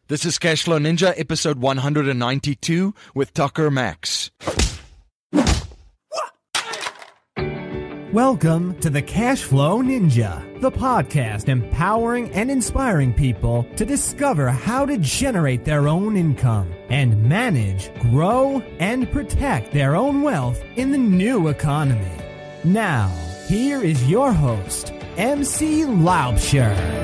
This is Cashflow Ninja, episode 192 with Tucker Max. Welcome to the Cashflow Ninja, the podcast empowering and inspiring people to discover how to generate their own income and manage, grow, and protect their own wealth in the new economy. Now, here is your host, MC Laubscher.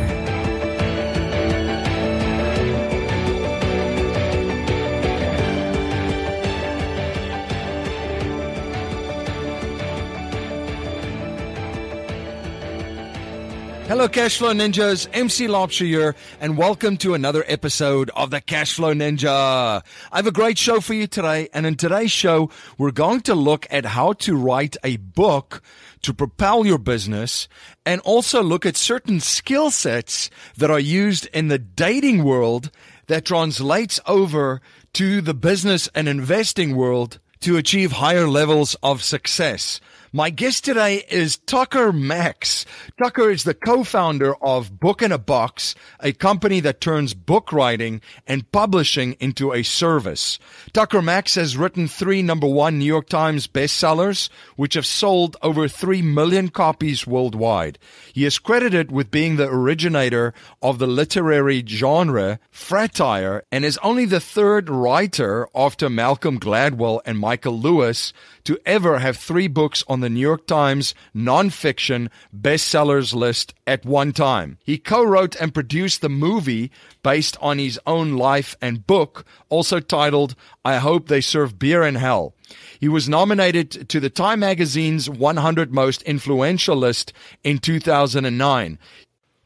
Hello, Cashflow Ninjas. MC Laubscher here, and welcome to another episode of the Cashflow Ninja. I have a great show for you today, and in today's show, we're going to look at how to write a book to propel your business, and also look at certain skill sets that are used in the dating world that translates over to the business and investing world to achieve higher levels of success. My guest today is Tucker Max. Tucker is the co-founder of Book in a Box, a company that turns book writing and publishing into a service. Tucker Max has written 3 #1 New York Times bestsellers, which have sold over 3 million copies worldwide. He is credited with being the originator of the literary genre fratire, and is only the 3rd writer after Malcolm Gladwell and Michael Lewis to ever have 3 books on the New York Times Nonfiction bestsellers list at one time. He co-wrote and produced the movie based on his own life and book, also titled, I Hope They Serve Beer in Hell. He was nominated to the Time Magazine's 100 Most Influential list in 2009.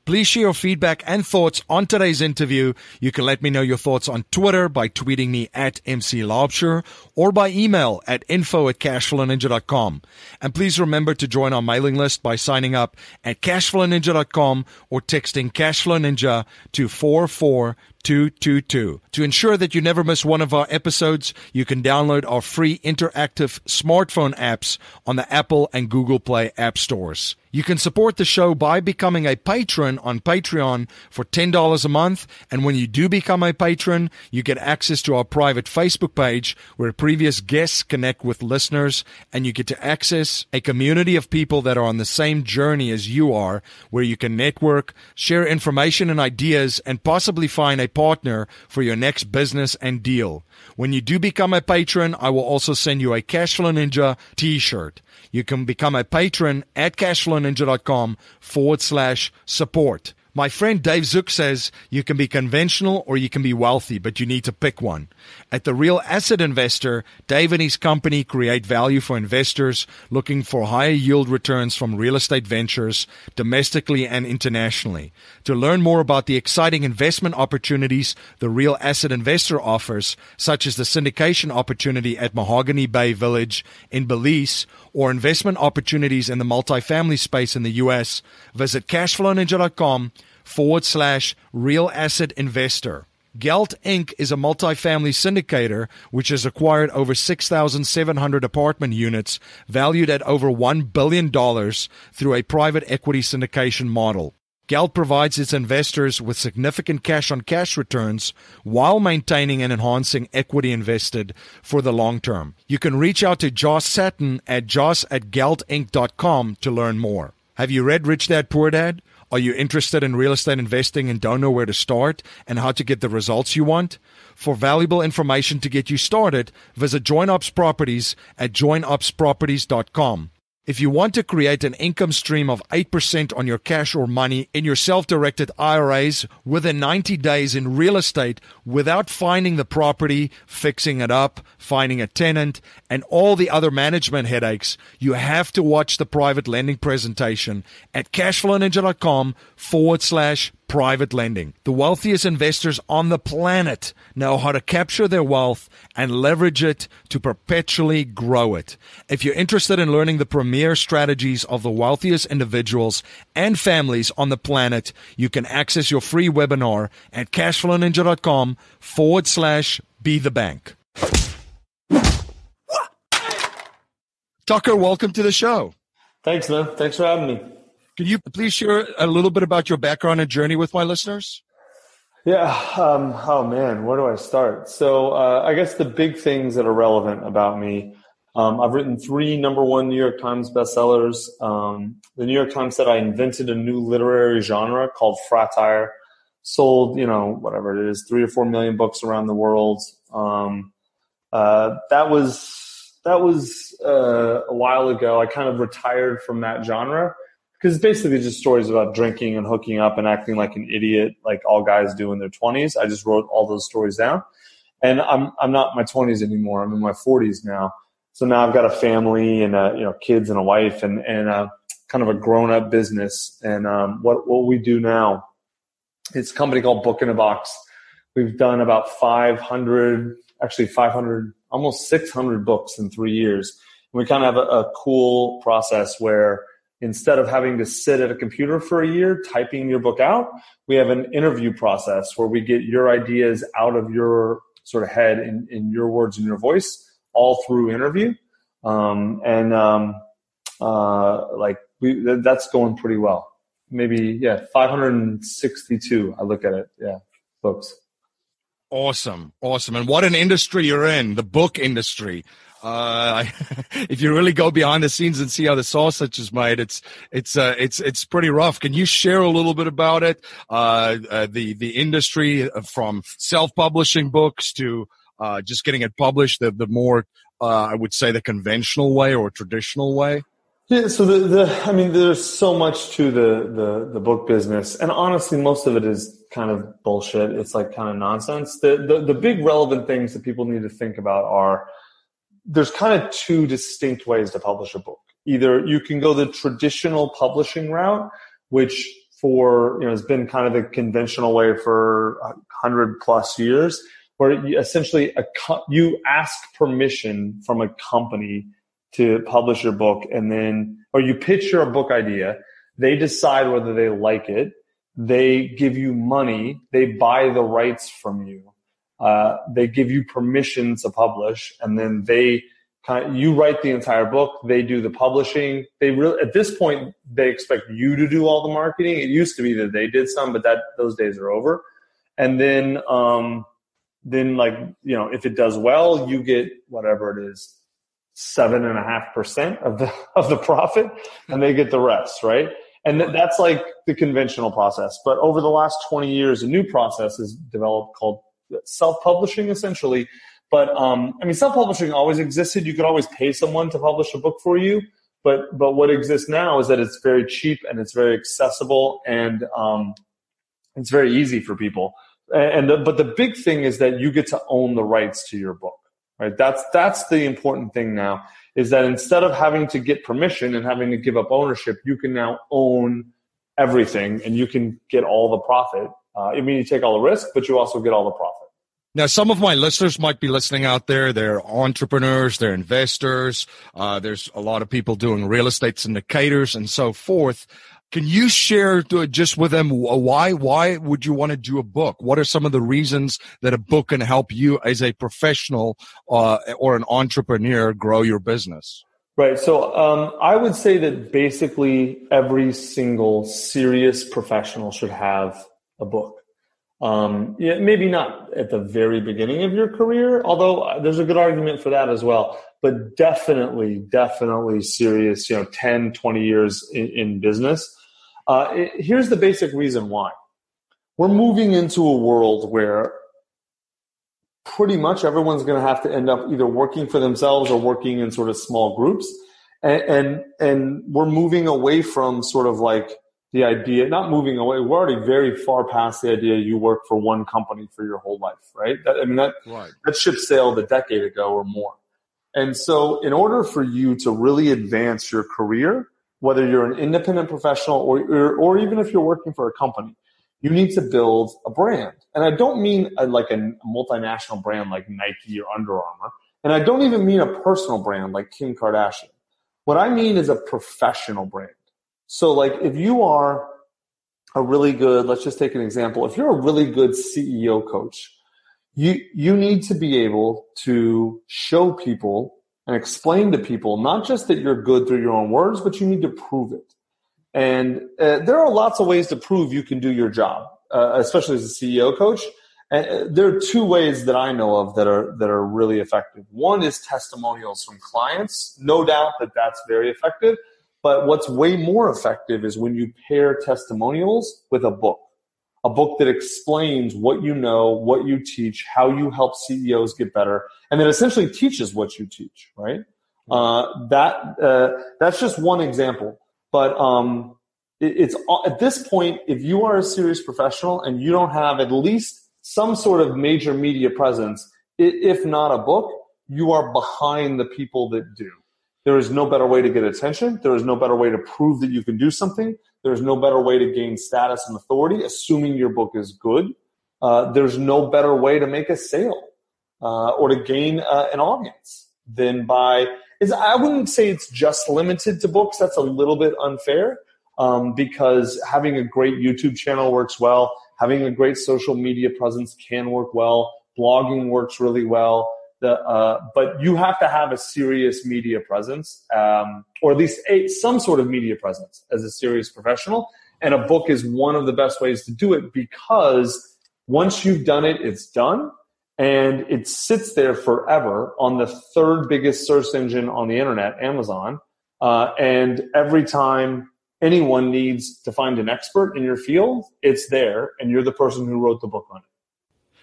Please share your feedback and thoughts on today's interview. You can let me know your thoughts on Twitter by tweeting me at MC Laubscher or by email at info@cashflowninja.com. And please remember to join our mailing list by signing up at cashflowninja.com or texting Cashflow Ninja to 44222. To ensure that you never miss one of our episodes, you can download our free interactive smartphone apps on the Apple and Google Play app stores. You can support the show by becoming a patron on Patreon for $10 a month. And when you do become a patron, you get access to our private Facebook page where previous guests connect with listeners, and you get to access a community of people that are on the same journey as you are, where you can network, share information and ideas, and possibly find a partner for your next business and deal. When you do become a patron, I will also send you a Cashflow Ninja t-shirt. You can become a patron at cashflowninja.com/support. My friend Dave Zook says you can be conventional or you can be wealthy, but you need to pick one. At The Real Asset Investor, Dave and his company create value for investors looking for higher yield returns from real estate ventures, domestically and internationally. To learn more about the exciting investment opportunities The Real Asset Investor offers, such as the syndication opportunity at Mahogany Bay Village in Belize, or investment opportunities in the multifamily space in the U.S., visit cashflowninja.com/real asset investor. Gelt Inc. is a multifamily syndicator which has acquired over 6,700 apartment units valued at over $1 billion through a private equity syndication model. Gelt provides its investors with significant cash-on-cash returns while maintaining and enhancing equity invested for the long term. You can reach out to Josh Satin at josh@geltinc.com to learn more. Have you read Rich Dad Poor Dad? Are you interested in real estate investing and don't know where to start and how to get the results you want? For valuable information to get you started, visit JoinOps Properties at joinopsproperties.com. If you want to create an income stream of 8% on your cash or money in your self-directed IRAs within 90 days in real estate without finding the property, fixing it up, finding a tenant, and all the other management headaches, you have to watch the private lending presentation at cashflowninja.com/private lending. The wealthiest investors on the planet know how to capture their wealth and leverage it to perpetually grow it. If you're interested in learning the premier strategies of the wealthiest individuals and families on the planet, you can access your free webinar at cashflowninja.com/be-the-bank. Tucker, welcome to the show. Thanks, man. Thanks for having me. Can you please share a little bit about your background and journey with my listeners? Yeah. Oh man, where do I start? So I guess the big things that are relevant about me. I've written 3 #1 New York Times bestsellers. The New York Times said I invented a new literary genre called fratire. Sold, whatever it is, 3 or 4 million books around the world. That was a while ago. I kind of retired from that genre, because it's basically just stories about drinking and hooking up and acting like an idiot, like all guys do in their 20s. I just wrote all those stories down. And I'm not in my 20s anymore. I'm in my 40s now. So now I've got a family and kids and a wife and kind of a grown-up business. And what we do now, it's a company called Book in a Box. We've done about 500, almost 600 books in 3 years. And we kind of have a cool process where instead of having to sit at a computer for a year typing your book out, we have an interview process where we get your ideas out of your sort of head in your words and your voice, all through interview. That's going pretty well. Maybe, 562, I look at it, books. Awesome. And what an industry you're in, the book industry. If you really go behind the scenes and see how the sausage is made, it's pretty rough. Can you share a little bit about it? The industry from self-publishing books to just getting it published, the more I would say the conventional way or traditional way. Yeah, so there's so much to the book business, and honestly, most of it is kind of bullshit. It's like kind of nonsense. The big relevant things that people need to think about are, there's kind of 2 distinct ways to publish a book. Either you can go the traditional publishing route, which has been kind of the conventional way for 100+ years, where essentially you ask permission from a company to publish your book, or you pitch your book idea. They decide whether they like it. They give you money. They buy the rights from you. They give you permission to publish, and then you write the entire book. They do the publishing. At this point, they expect you to do all the marketing. It used to be that they did some, but those days are over. And then if it does well, you get whatever it is, 7.5% of the profit, and they get the rest, right? And that's like the conventional process. But over the last 20 years, a new process is developed called self-publishing, essentially. But self-publishing always existed. You could always pay someone to publish a book for you. But what exists now is that it's very cheap and it's very accessible, and it's very easy for people. But the big thing is that you get to own the rights to your book. Right, that's the important thing now, is that instead of having to get permission and having to give up ownership, you can now own everything, and you can get all the profit. You take all the risk, but you also get all the profit. Now, some of my listeners might be listening out there. They're entrepreneurs, they're investors. There's a lot of people doing real estate syndicators and so forth. Can you share just with them why would you want to do a book? What are some of the reasons that a book can help you as a professional or an entrepreneur grow your business? Right. So I would say that basically every single serious professional should have a book. Maybe not at the very beginning of your career, although there's a good argument for that as well. But definitely serious, 10, 20 years in business. Here's the basic reason why. We're moving into a world where pretty much everyone's going to have to end up either working for themselves or working in sort of small groups. And we're moving away from sort of like the idea, not moving away, we're already very far past the idea you work for one company for your whole life, right? That ship sailed a decade ago or more. And so in order for you to really advance your career, whether you're an independent professional or even if you're working for a company, you need to build a brand. And I don't mean like a multinational brand like Nike or Under Armour. And I don't even mean a personal brand like Kim Kardashian. What I mean is a professional brand. So like if you are a really good, let's just take an example. If you're a really good CEO coach, you need to be able to show people and explain to people, not just that you're good through your own words, but you need to prove it. And there are lots of ways to prove you can do your job. especially as a CEO coach. And there are two ways that I know of that are really effective. One is testimonials from clients. No doubt that that's very effective. But what's way more effective is when you pair testimonials with a book that explains what you know, what you teach, how you help CEOs get better, and that essentially teaches what you teach, right? That's just one example. But it's at this point, if you are a serious professional and you don't have at least some sort of major media presence, if not a book, you are behind the people that do. There is no better way to get attention. There is no better way to prove that you can do something. There is no better way to gain status and authority, assuming your book is good. There's no better way to make a sale or to gain an audience than by – I wouldn't say it's just limited to books. That's a little bit unfair because having a great YouTube channel works well. Having a great social media presence can work well. Blogging works really well. But you have to have a serious media presence, or at least some sort of media presence as a serious professional. And a book is one of the best ways to do it because once you've done it, it's done. And it sits there forever on the third biggest search engine on the internet, Amazon. And every time anyone needs to find an expert in your field, it's there, and you're the person who wrote the book on it.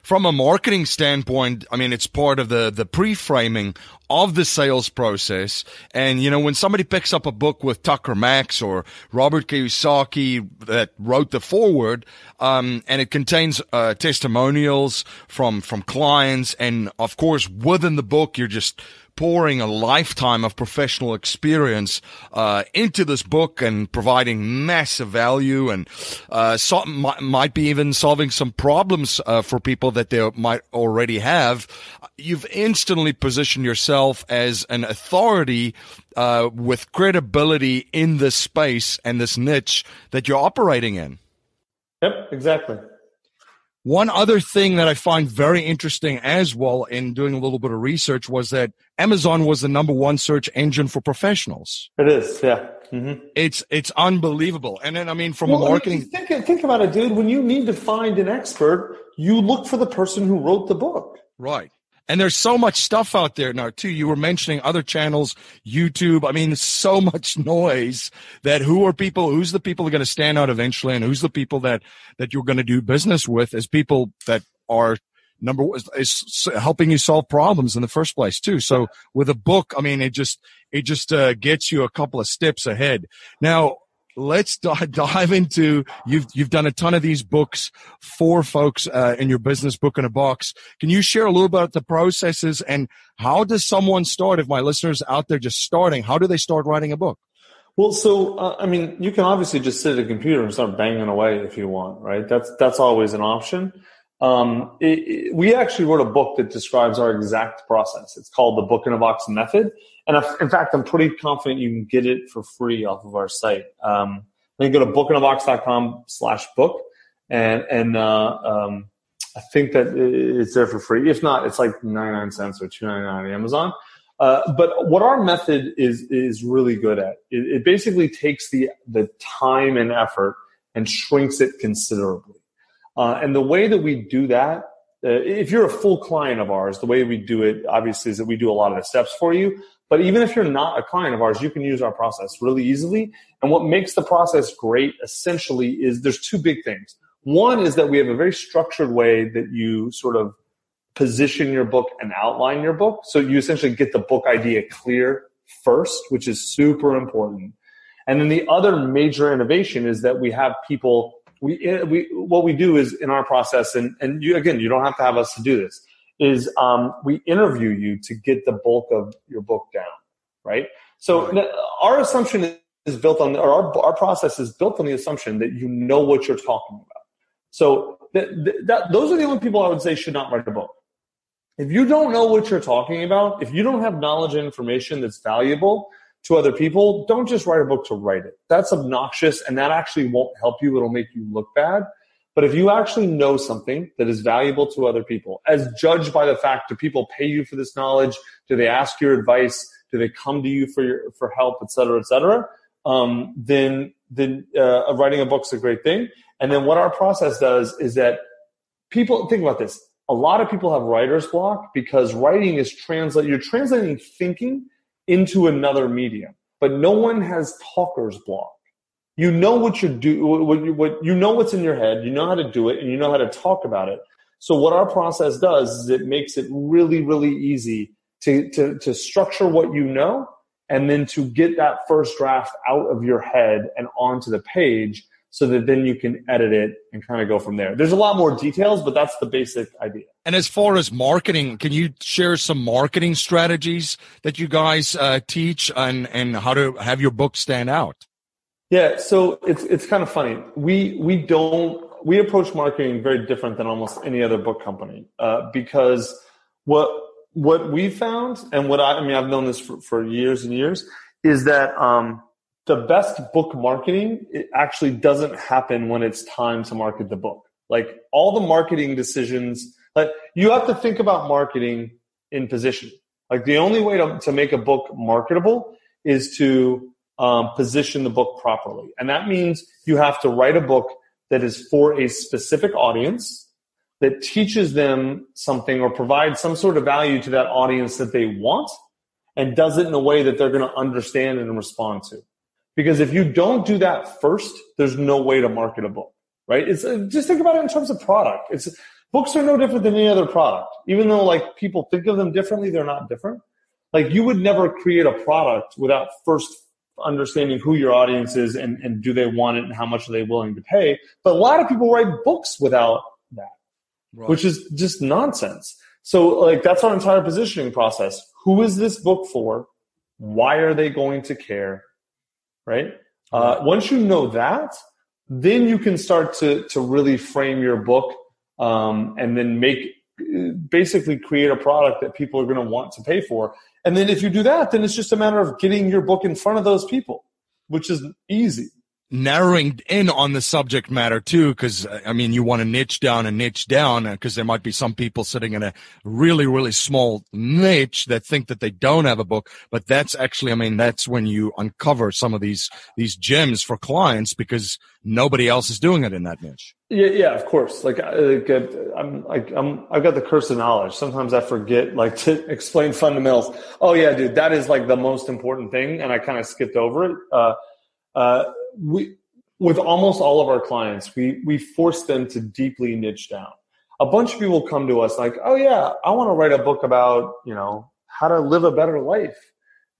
From a marketing standpoint, I mean, it's part of the pre-framing of the sales process. And, you know, when somebody picks up a book with Tucker Max or Robert Kiyosaki that wrote the foreword, and it contains testimonials from clients. And, of course, within the book, you're just pouring a lifetime of professional experience into this book and providing massive value and might be even solving some problems for people that they might already have. You've instantly positioned yourself as an authority with credibility in this space and this niche that you're operating in. Yep, exactly. One other thing that I find very interesting as well in doing a little bit of research was that Amazon was the #1 search engine for professionals. It is, yeah. Mm-hmm. It's unbelievable. And then, I mean, from a marketing... Think about it, dude. When you need to find an expert, you look for the person who wrote the book. Right. And there's so much stuff out there now, too. You were mentioning other channels, YouTube. I mean, so much noise that who's the people who are going to stand out eventually, and who's the people that you're going to do business with as people that are is helping you solve problems in the first place, too. So with a book, I mean, it just gets you a couple of steps ahead. Now, let's dive into, you've done a ton of these books for folks in your business book in a box. Can you share a little about the processes and how does someone start? If my listeners out there just starting, how do they start writing a book? Well, so, I mean, you can obviously just sit at a computer and start banging away if you want, right? That's always an option. We actually wrote a book that describes our exact process. It's called the Book in a Box Method. And in fact, I'm pretty confident you can get it for free off of our site. You can go to bookinabox.com/book and I think that it's there for free. If not, it's like 99 cents or $2.99 on Amazon. But what our method is really good at, it basically takes the time and effort and shrinks it considerably. And the way that we do that, if you're a full client of ours, the way we do it, obviously, is that we do a lot of the steps for you. But even if you're not a client of ours, you can use our process really easily. And what makes the process great, essentially, is there's two big things. One is that we have a very structured way that you sort of position your book and outline your book. So you essentially get the book idea clear first, which is super important. And then the other major innovation is that we have people... what we do is in our process, and you don't have to have us to do this, is we interview you to get the bulk of your book down, right? So our assumption is built on, or our process is built on the assumption that you know what you're talking about. So those are the only people I would say should not write a book. If you don't know what you're talking about, if you don't have knowledge and information that's valuable to other people, don't just write a book to write it. That's obnoxious, and that actually won't help you. It'll make you look bad. But if you actually know something that is valuable to other people, as judged by the fact, do people pay you for this knowledge? Do they ask your advice? Do they come to you for help, et cetera, then writing a book's a great thing. And then what our process does is that people, think about this. A lot of people have writer's block because writing is you're translating thinking into another medium, but no one has talker's block. You know what you do, what you know what's in your head, you know how to do it, and you know how to talk about it. So what our process does is it makes it really, really easy to structure what you know, and then to get that first draft out of your head and onto the page, so that then you can edit it and kind of go from there. There's a lot more details, but that's the basic idea. And as far as marketing, can you share some marketing strategies that you guys teach and how to have your book stand out? Yeah, so it's kind of funny. We approach marketing very different than almost any other book company because what we found, and I've known this for years and years, is that the best book marketing, it actually doesn't happen when it's time to market the book. Like all the marketing decisions, like you have to think about marketing in position. Like the only way to make a book marketable is to position the book properly. And that means you have to write a book that is for a specific audience, that teaches them something or provides some sort of value to that audience that they want, and does it in a way that they're going to understand and respond to. Because if you don't do that first, there's no way to market a book, right? It's just think about it in terms of product. Books are no different than any other product. Even though like people think of them differently, they're not different. Like you would never create a product without first understanding who your audience is and do they want it and how much are they willing to pay. But a lot of people write books without that, right, which is just nonsense. So like that's our entire positioning process. Who is this book for? Why are they going to care? Right? Once you know that, then you can start to really frame your book and then basically create a product that people are going to want to pay for. And then if you do that, then it's just a matter of getting your book in front of those people, which is easy. Narrowing in on the subject matter too, because you want to niche down because there might be some people sitting in a really, really small niche that think that they don't have a book, but that's actually, that's when you uncover some of these gems for clients because nobody else is doing it in that niche. Yeah, of course. I've got the curse of knowledge. Sometimes I forget to explain fundamentals. Oh yeah, dude, that is the most important thing, and I kind of skipped over it. With almost all of our clients, we force them to deeply niche down. A bunch of people come to us like, oh yeah, I want to write a book about, how to live a better life.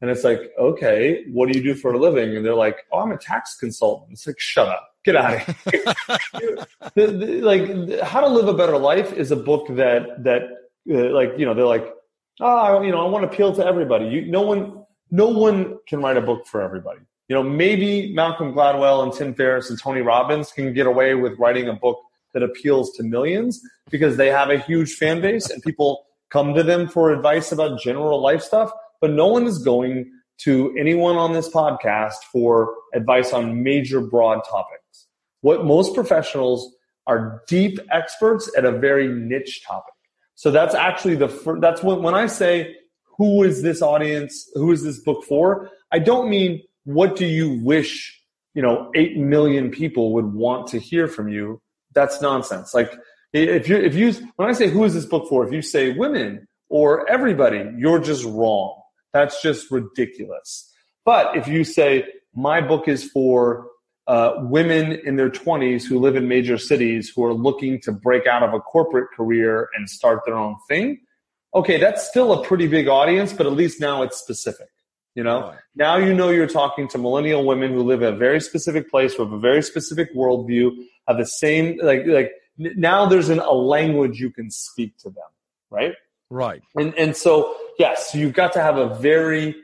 And it's like, okay, what do you do for a living? And they're like, oh, I'm a tax consultant. It's like, shut up, get out of here. How to Live a Better Life is a book that they're like, oh, I want to appeal to everybody. No one can write a book for everybody. Maybe Malcolm Gladwell and Tim Ferriss and Tony Robbins can get away with writing a book that appeals to millions because they have a huge fan base and people come to them for advice about general life stuff. But no one is going to anyone on this podcast for advice on major broad topics. What most professionals are deep experts at a very niche topic. So that's actually that's when I say, who is this audience? Who is this book for? I don't mean, what do you wish, 8 million people would want to hear from you? That's nonsense. When I say, who is this book for? If you say women or everybody, you're just wrong. That's just ridiculous. But if you say, my book is for women in their 20s who live in major cities who are looking to break out of a corporate career and start their own thing, okay, that's still a pretty big audience, but at least now it's specific. Now you're talking to millennial women who live in a very specific place, who have a very specific worldview, have the same, now there's a language you can speak to them, right? Right. And so, yes, you've got to have you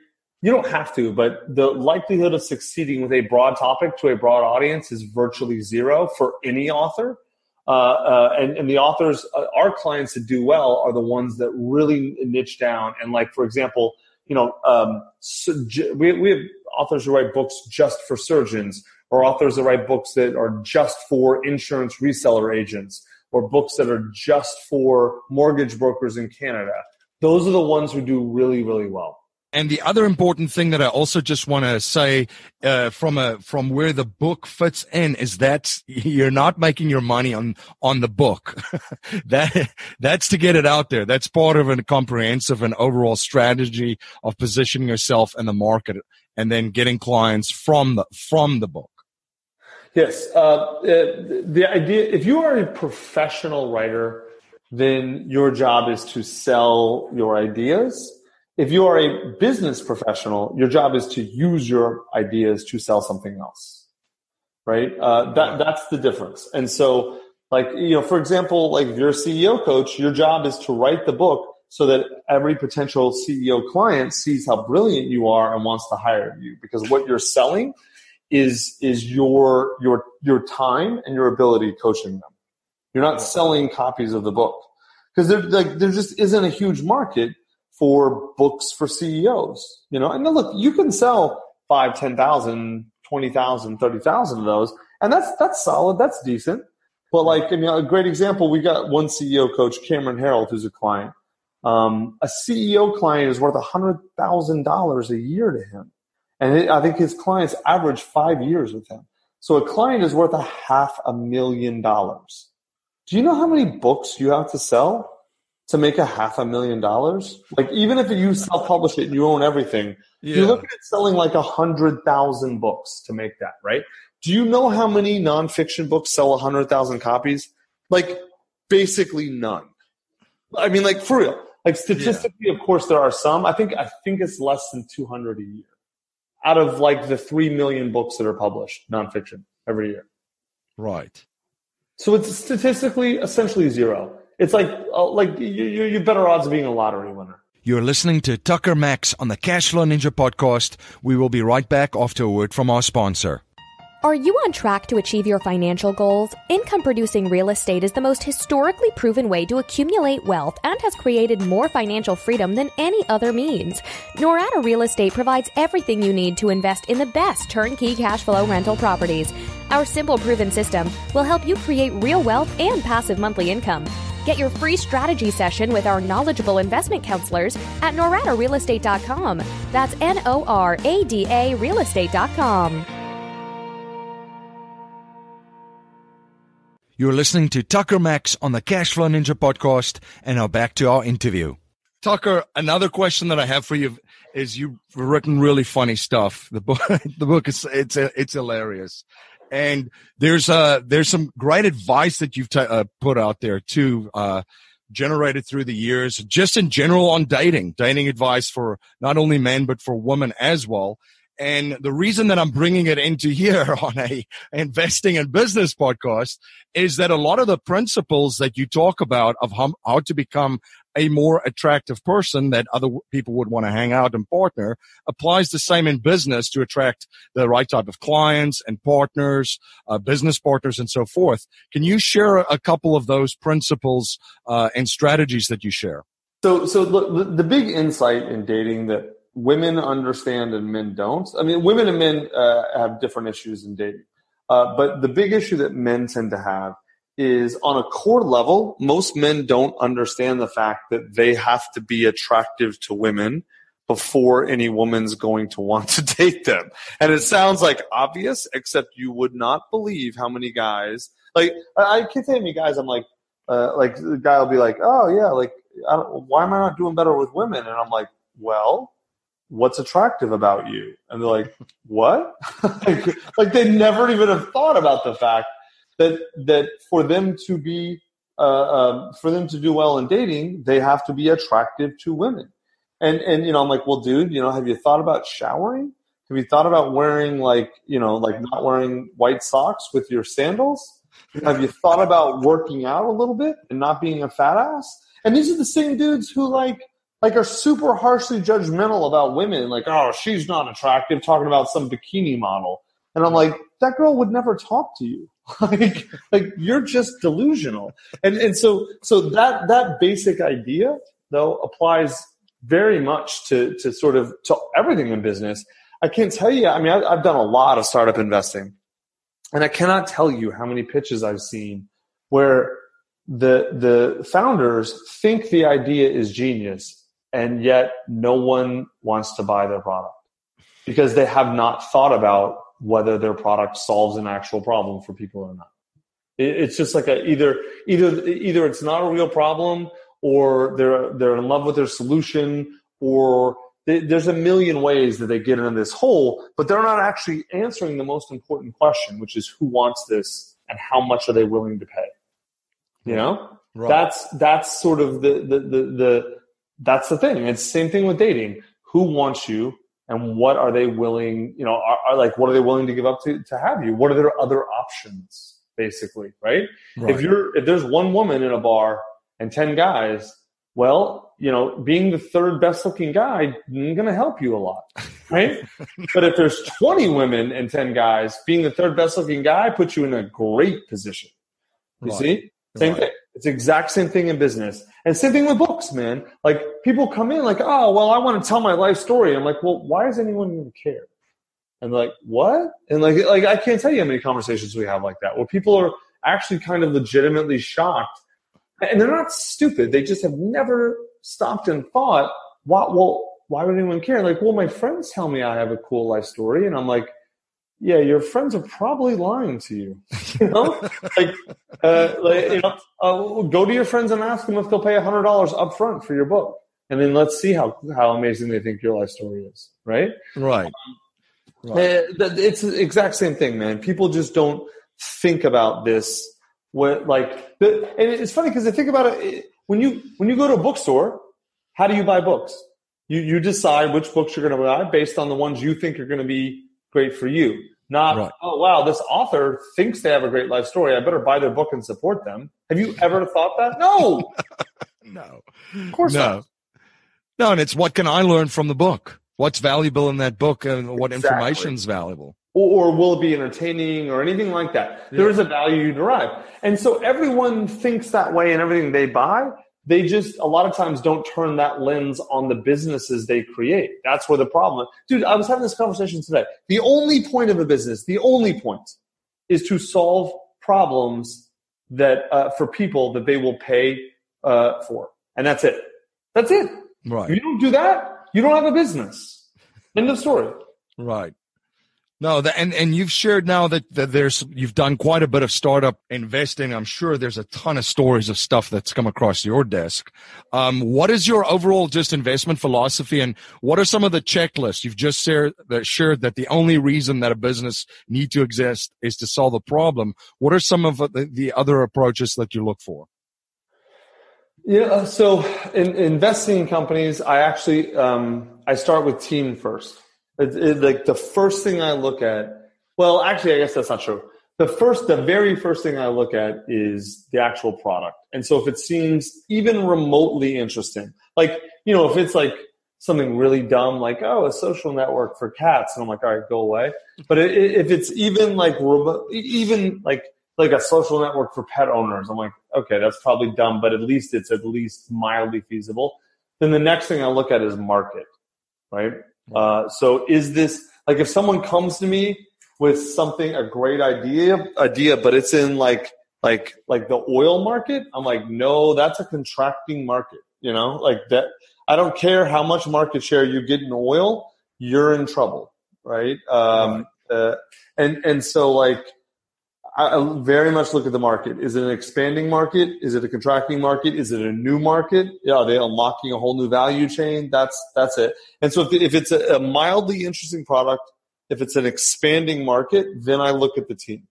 don't have to, but the likelihood of succeeding with a broad topic to a broad audience is virtually zero for any author. And the authors, our clients that do well are the ones that really niche down. And for example, we have authors who write books just for surgeons, or authors that write books that are just for insurance reseller agents, or books that are just for mortgage brokers in Canada. Those are the ones who do really, really well. And the other important thing that I also just want to say from where the book fits in is that you're not making your money on the book. That's to get it out there. That's part of a comprehensive and overall strategy of positioning yourself in the market and then getting clients from the book. Yes. The idea, if you are a professional writer, then your job is to sell your ideas. If you are a business professional, your job is to use your ideas to sell something else, right? That's the difference. And so, for example, if you're a CEO coach, your job is to write the book so that every potential CEO client sees how brilliant you are and wants to hire you, because what you're selling is your time and your ability coaching them. You're not selling copies of the book, because there just isn't a huge market for books for CEOs, and then look, you can sell 5, 10,000, 20,000, 30,000 of those. And that's solid. That's decent. But a great example, we got one CEO coach, Cameron Harold, who's a client. A CEO client is worth $100,000 a year to him. And I think his clients average 5 years with him. So a client is worth $500,000. Do you know how many books you have to sell to make $500,000? Even if you self-publish it and you own everything, you're looking at selling 100,000 books to make that, right? Do you know how many nonfiction books sell 100,000 copies? Basically none. I mean, for real. Statistically, of course, there are some. I think it's less than 200 a year out of the 3 million books that are published, nonfiction, every year. Right. So it's statistically essentially zero. It's you're better odds of being a lottery winner. You're listening to Tucker Max on the Cashflow Ninja podcast. We will be right back after a word from our sponsor. Are you on track to achieve your financial goals? Income-producing real estate is the most historically proven way to accumulate wealth and has created more financial freedom than any other means. Norada Real Estate provides everything you need to invest in the best turnkey cash flow rental properties. Our simple, proven system will help you create real wealth and passive monthly income. Get your free strategy session with our knowledgeable investment counselors at noradarealestate.com. That's NORADA realestate.com. You're listening to Tucker Max on the Cashflow Ninja podcast, and now back to our interview. Tucker, another question that I have for you is you've written really funny stuff. The book is it's hilarious, and there's some great advice that you've put out there too, generated through the years, just in general on dating advice for not only men but for women as well. And the reason that I'm bringing it into here on a investing and business podcast is that a lot of the principles that you talk about of how to become a more attractive person that other people would want to hang out and partner applies the same in business to attract the right type of clients and partners, business partners, and so forth. Can you share a couple of those principles and strategies that you share? So look, the big insight in dating that women understand and men don't. I mean, women and men have different issues in dating. But the big issue that men tend to have is on a core level, most men don't understand the fact that they have to be attractive to women before any woman's going to want to date them. And it sounds obvious, except you would not believe how many guys, I can't tell you how many guys I'm the guy will be oh yeah, why am I not doing better with women? And I'm well, what's attractive about you? And they're what? They never even have thought about the fact that for them to be for them to do well in dating, they have to be attractive to women. And I'm well, dude, have you thought about showering? Have you thought about wearing not wearing white socks with your sandals? Have you thought about working out a little bit and not being a fat ass? And these are the same dudes who are super harshly judgmental about women, oh, she's not attractive, talking about some bikini model. And I'm that girl would never talk to you. You're just delusional. And so that basic idea, though, applies very much to everything in business. I can't tell you, I've done a lot of startup investing, and I cannot tell you how many pitches I've seen where the founders think the idea is genius, and yet no one wants to buy their product because they have not thought about whether their product solves an actual problem for people or not. It's just like either it's not a real problem, or they're in love with their solution, or there's a million ways that they get into this hole, but they're not actually answering the most important question, which is who wants this and how much are they willing to pay? You know, right. That's sort of that's the thing. It's the same thing with dating. Who wants you, and what are they willing? You know, what are they willing to give up to have you? What are their other options? Basically, right? If there's one woman in a bar and 10 guys, well, you know, being the third best looking guy isn't going to help you a lot, right? But if there's 20 women and 10 guys, being the third best looking guy puts you in a great position. You see? Same thing. It's the exact same thing in business. And same thing with books, man. Like, people come in like, oh, well, I want to tell my life story. I'm like, well, why does anyone even care? And like, what? And like I can't tell you how many conversations we have like that, where people are actually kind of legitimately shocked. And they're not stupid. They just have never stopped and thought, why would anyone care? Like, well, my friends tell me I have a cool life story. And I'm like, yeah, your friends are probably lying to you. You know? Go to your friends and ask them if they'll pay $100 up front for your book. And then let's see how amazing they think your life story is. Right? Right. It's the exact same thing, man. People just don't think about this. And it's funny because I think about it. When you go to a bookstore, how do you buy books? You decide which books you're going to buy based on the ones you think are going to be great for you. Not, oh, wow, this author thinks they have a great life story. I better buy their book and support them. Have you ever thought that? No. No. Of course not. No, and it's what can I learn from the book? What's valuable in that book, and what information is valuable? Or will it be entertaining or anything like that? Yeah. There is a value you derive. And so everyone thinks that way in everything they buy. They just a lot of times don't turn that lens on the businesses they create. That's where the problem is. Dude, I was having this conversation today. The only point of a business, is to solve problems that for people that they will pay for. And that's it. That's it. Right. If you don't do that, you don't have a business. End of story. Right. No, and you've shared now that you've done quite a bit of startup investing. I'm sure there's a ton of stories of stuff that's come across your desk. What is your overall just investment philosophy, and what are some of the checklists you've just shared that the only reason that a business need to exist is to solve a problem? What are some of the other approaches that you look for? Yeah, so in investing in companies, I actually I start with team first. Like the first thing I look at, well, actually, I guess that's not true. The very first thing I look at is the actual product. And so if it seems even remotely interesting, like, you know, if it's like something really dumb, like, oh, a social network for cats, and I'm like, all right, go away. But if it's even like a social network for pet owners, I'm like, okay, that's probably dumb, but at least it's mildly feasible. Then the next thing I look at is market, right? So is this, like, if someone comes to me with something, a great idea, but it's in like the oil market, I'm like, no, that's a contracting market, you know, like that. I don't care how much market share you get in oil, you're in trouble, right? And so like, I very much look at the market. Is it an expanding market? Is it a contracting market? Is it a new market? Yeah, are they unlocking a whole new value chain? That's it. And so if it's a mildly interesting product, if it's an expanding market, then I look at the team.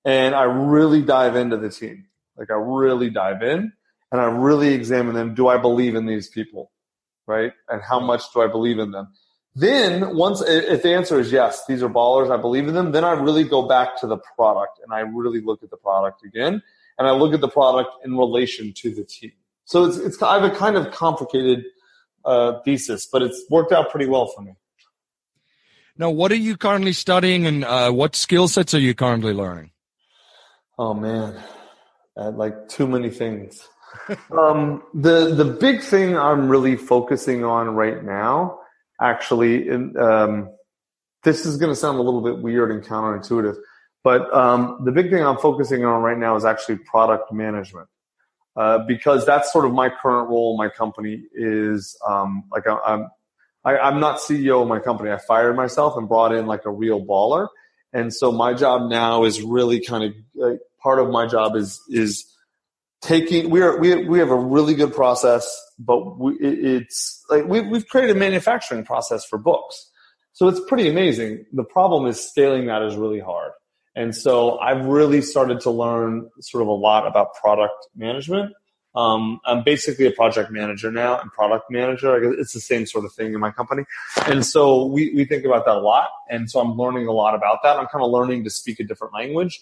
And I really dive into the team. Like, I really dive in and I really examine them. Do I believe in these people, right? And how much do I believe in them? Then if the answer is yes, these are ballers, I believe in them, then I really go back to the product and I really look at the product again, and I look at the product in relation to the team. So I have a kind of complicated thesis, but it's worked out pretty well for me. Now, what are you currently studying, and what skill sets are you currently learning? Oh man, like too many things. The big thing I'm really focusing on right now, actually, this is going to sound a little bit weird and counterintuitive, but the big thing I'm focusing on right now is actually product management. because that's sort of my current role in my company is I'm not CEO of my company. I fired myself and brought in like a real baller. And so my job now is really kind of part of my job is taking. We have a really good process, but we've created a manufacturing process for books. So it's pretty amazing. The problem is scaling that is really hard. And so I've really started to learn sort of a lot about product management. I'm basically a project manager now and product manager. It's the same sort of thing in my company. And so we think about that a lot. And so I'm learning a lot about that. I'm kind of learning to speak a different language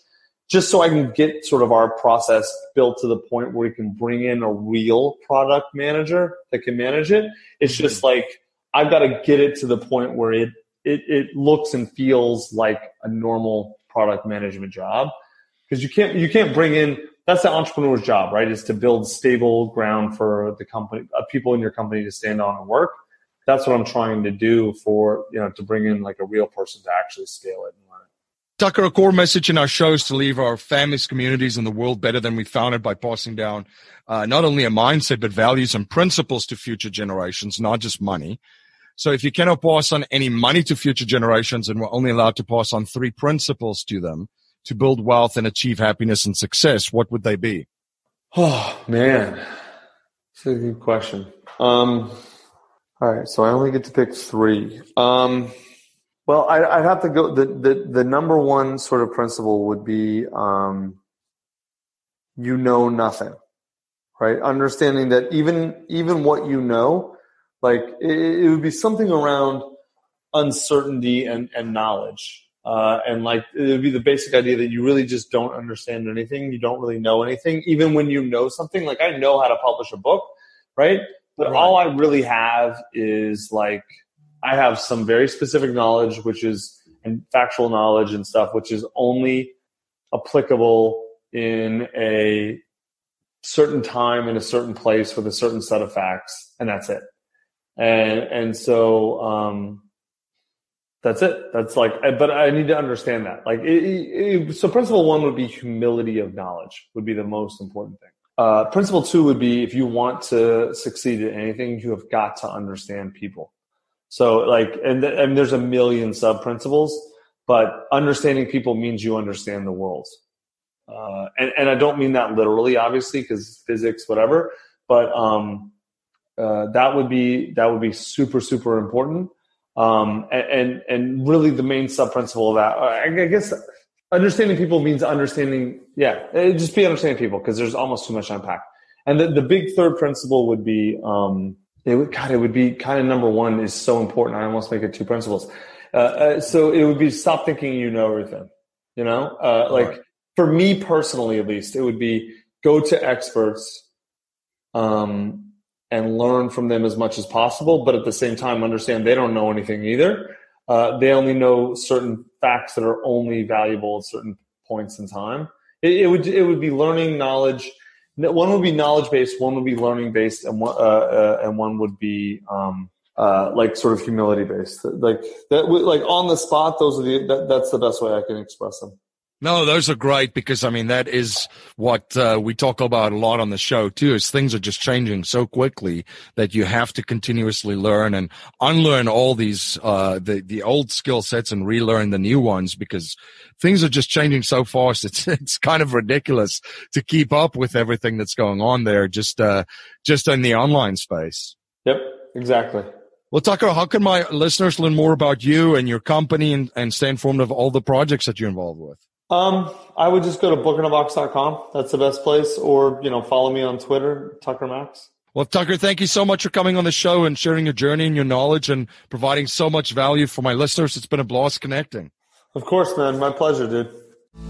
just so I can get sort of our process built to the point where we can bring in a real product manager that can manage it. It's just like I've got to get it to the point where it looks and feels like a normal product management job, because you can't bring in. That's the entrepreneur's job, right? Is to build stable ground for the company, people in your company to stand on and work. That's what I'm trying to do to bring in like a real person to actually scale it and run it. Tucker, a core message in our show is to leave our families, communities, and the world better than we found it by passing down not only a mindset, but values and principles to future generations, not just money. So if you cannot pass on any money to future generations and we're only allowed to pass on 3 principles to them to build wealth and achieve happiness and success, what would they be? Oh, man. That's a good question. All right, so I only get to pick 3. Well, I'd have to go. The number one sort of principle would be, nothing, right? Understanding that even what you know, like it would be something around uncertainty and knowledge. And like it would be the basic idea that you really just don't understand anything. You don't really know anything. Even when you know something, like I know how to publish a book, right? But all I really have is like, I have some very specific knowledge, and factual knowledge and stuff, which is only applicable in a certain time in a certain place with a certain set of facts. And that's it. And so, that's it. That's like, but I need to understand that. Like, so principle 1 would be humility of knowledge would be the most important thing. Principle 2 would be if you want to succeed at anything, you have got to understand people. So like, and there's a million sub principles, but understanding people means you understand the world. And I don't mean that literally, obviously, because physics, whatever, but, that would be super, super important. And really the main sub principle of that, I guess understanding people means understanding, just be understanding people, because there's almost too much to unpack. And the big third principle would be, it would be kind of number 1 is so important. I almost make it 2 principles. So it would be stop thinking you know everything, like for me personally, at least, it would be go to experts, and learn from them as much as possible, but at the same time understand they don't know anything either. They only know certain facts that are only valuable at certain points in time. It would be learning knowledge. One would be knowledge based, one would be learning based, and one would be like sort of humility based. Like that, like on the spot. Those are that's the best way I can express them. No, those are great, because I mean that is what we talk about a lot on the show too. Is things are just changing so quickly that you have to continuously learn and unlearn all these the old skill sets and relearn the new ones, because things are just changing so fast. It's kind of ridiculous to keep up with everything that's going on there just in the online space. Yep, exactly. Well, Tucker, how can my listeners learn more about you and your company and stay informed of all the projects that you're involved with? I would just go to bookinabox.com. That's the best place. Or, follow me on Twitter, Tucker Max. Well, Tucker, thank you so much for coming on the show and sharing your journey and your knowledge and providing so much value for my listeners. It's been a blast connecting. Of course, man. My pleasure, dude.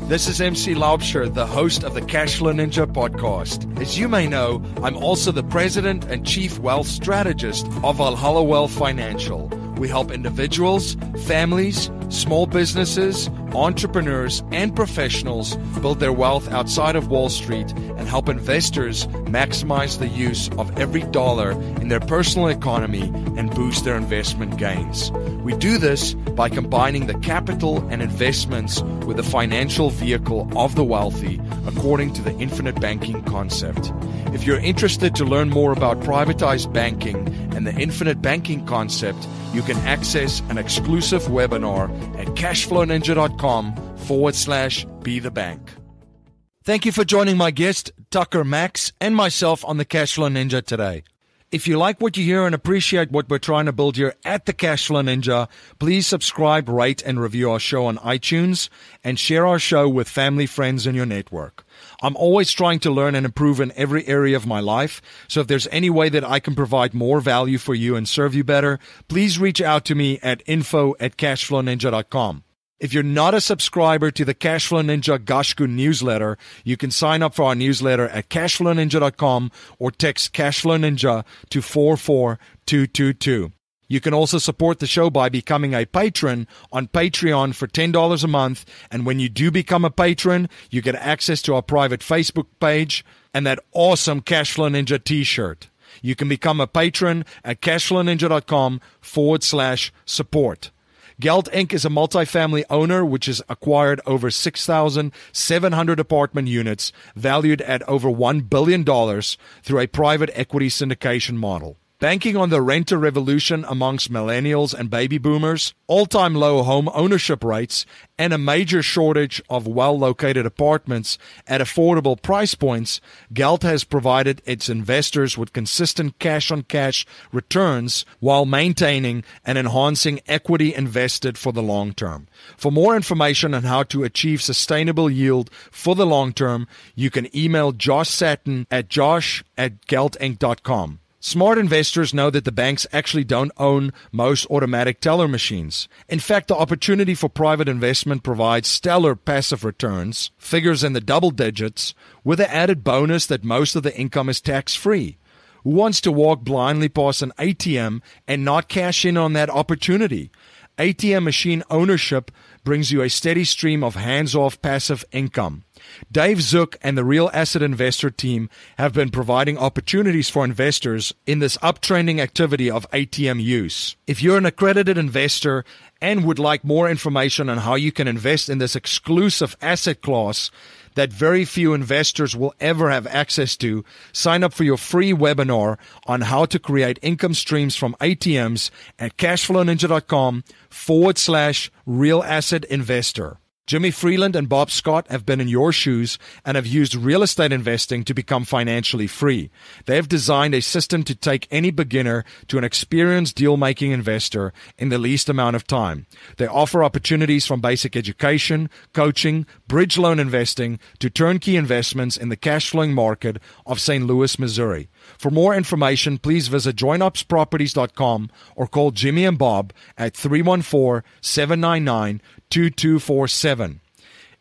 This is MC Laubscher, the host of the Cashflow Ninja podcast. As you may know, I'm also the president and chief wealth strategist of Valhalla Wealth Financial. We help individuals, families, small businesses, entrepreneurs, and professionals build their wealth outside of Wall Street and help investors maximize the use of every dollar in their personal economy and boost their investment gains. We do this by combining the capital and investments with the financial vehicle of the wealthy according to the infinite banking concept. If you're interested to learn more about privatized banking and the infinite banking concept, you can access an exclusive webinar at cashflowninja.com/be-the-bank. Thank you for joining my guest, Tucker Max, and myself on the Cashflow Ninja today. If you like what you hear and appreciate what we're trying to build here at the Cashflow Ninja, please subscribe, rate, and review our show on iTunes, and share our show with family, friends, in your network. I'm always trying to learn and improve in every area of my life, so if there's any way that I can provide more value for you and serve you better, please reach out to me at info@cashflowninja.com. If you're not a subscriber to the Cashflow Ninja Gashku newsletter, you can sign up for our newsletter at cashflowninja.com or text Cashflow Ninja to 44222. You can also support the show by becoming a patron on Patreon for $10 a month, and when you do become a patron, you get access to our private Facebook page and that awesome Cashflow Ninja t-shirt. You can become a patron at cashflowninja.com/support. Geld Inc. is a multifamily owner which has acquired over 6,700 apartment units valued at over $1 billion through a private equity syndication model. Banking on the renter revolution amongst millennials and baby boomers, all-time low home ownership rates, and a major shortage of well-located apartments at affordable price points, Geld has provided its investors with consistent cash-on-cash returns while maintaining and enhancing equity invested for the long term. For more information on how to achieve sustainable yield for the long term, you can email Josh Satin at josh@geldinc.com. Smart investors know that the banks actually don't own most automatic teller machines. In fact, the opportunity for private investment provides stellar passive returns, figures in the double digits, with the added bonus that most of the income is tax-free. Who wants to walk blindly past an ATM and not cash in on that opportunity? ATM machine ownership brings you a steady stream of hands-off passive income. Dave Zook and the Real Asset Investor team have been providing opportunities for investors in this uptrending activity of ATM use. If you're an accredited investor and would like more information on how you can invest in this exclusive asset class that very few investors will ever have access to, sign up for your free webinar on how to create income streams from ATMs at cashflowninja.com/real asset investor. Jimmy Freeland and Bob Scott have been in your shoes and have used real estate investing to become financially free. They have designed a system to take any beginner to an experienced deal-making investor in the least amount of time. They offer opportunities from basic education, coaching, bridge loan investing, to turnkey investments in the cash-flowing market of St. Louis, Missouri. For more information, please visit joinupsproperties.com or call Jimmy and Bob at 314-799-2247.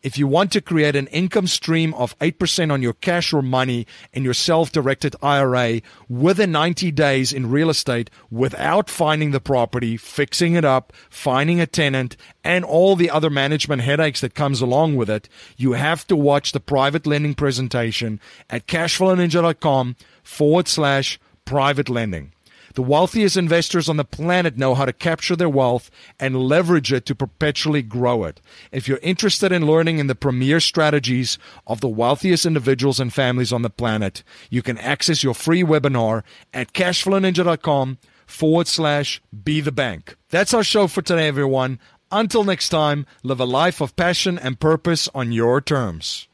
If you want to create an income stream of 8% on your cash or money in your self-directed IRA within 90 days in real estate without finding the property, fixing it up, finding a tenant, and all the other management headaches that comes along with it, you have to watch the private lending presentation at cashflowninja.com/private lending. The wealthiest investors on the planet know how to capture their wealth and leverage it to perpetually grow it. If you're interested in learning in the premier strategies of the wealthiest individuals and families on the planet, you can access your free webinar at cashflowninja.com/be-the-bank. That's our show for today, everyone. Until next time, live a life of passion and purpose on your terms.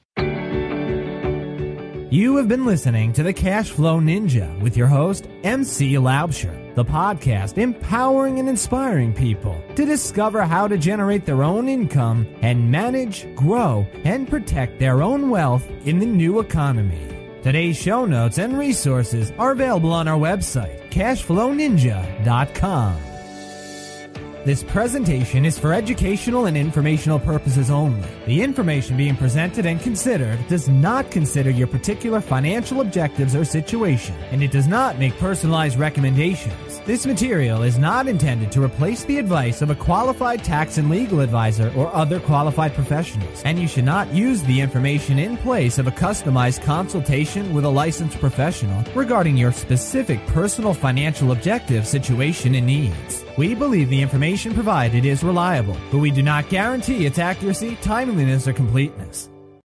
You have been listening to the Cashflow Ninja with your host, MC Laubscher, the podcast empowering and inspiring people to discover how to generate their own income and manage, grow, and protect their own wealth in the new economy. Today's show notes and resources are available on our website, cashflowninja.com. This presentation is for educational and informational purposes only. The information being presented and considered does not consider your particular financial objectives or situation, and it does not make personalized recommendations. This material is not intended to replace the advice of a qualified tax and legal advisor or other qualified professionals, and you should not use the information in place of a customized consultation with a licensed professional regarding your specific personal financial objective, situation, and needs. We believe the information provided is reliable, but we do not guarantee its accuracy, timeliness, or completeness.